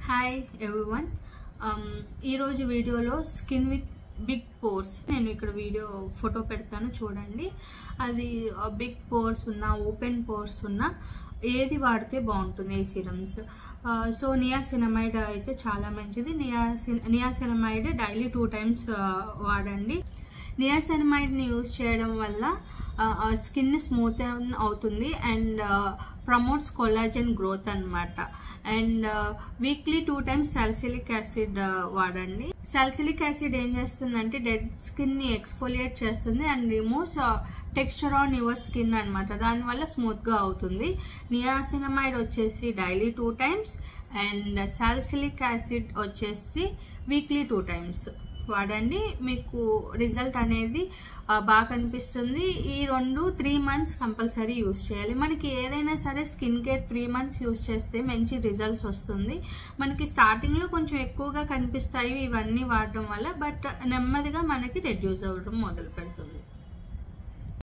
Hi everyone. ఈరోజు వీడియోలో skin with big pores నేను ఇక్కడ వీడియో ఫోటో పెడతాను చూడండి. అది బిగ్ పోర్స్ ఉన్నా ఓపెన్ పోర్స్ ఉన్నా ఏది వాడితే బాగుంటుంది ఈ సిరమ్స్. సో నియాసినమైడ్ అయితే చాలా మంచిది. నియాసినమైడ్ డైలీ 2 times వాడండి. నియాసినమైడ్ని యూజ్ చేయడం వల్ల స్కిన్ స్మూత్ అవుతుంది అండ్ ప్రమోట్స్ కొలాజన్ గ్రోత్ అన్నమాట. And weekly 2 times salicylic acid వాడండి. సాలిసిలిక్ యాసిడ్ ఏం చేస్తుందంటే డెడ్ స్కిన్ ని ఎక్స్ఫోలియేట్ చేస్తుంది and removes texture on your skin అనమాట. దానివల్ల స్మూత్ గా అవుతుంది. నియాసినమైడ్ వచ్చేసి daily 2 times and salicylic acid వచ్చేసి వీక్లీ 2 times వాడండి. మీకు రిజల్ట్ అనేది బాగా కనిపిస్తుంది. ఈ 3 months కంపల్సరీ యూస్ చేయాలి. మనకి ఏదైనా సరే స్కిన్ కేర్ 3 months యూస్ చేస్తే మంచి రిజల్ట్స్ వస్తుంది. మనకి స్టార్టింగ్లో కొంచెం ఎక్కువగా కనిపిస్తాయి ఇవన్నీ వాడడం వల్ల, బట్ నెమ్మదిగా మనకి రెడ్యూస్ అవ్వడం మొదలు పెడుతుంది.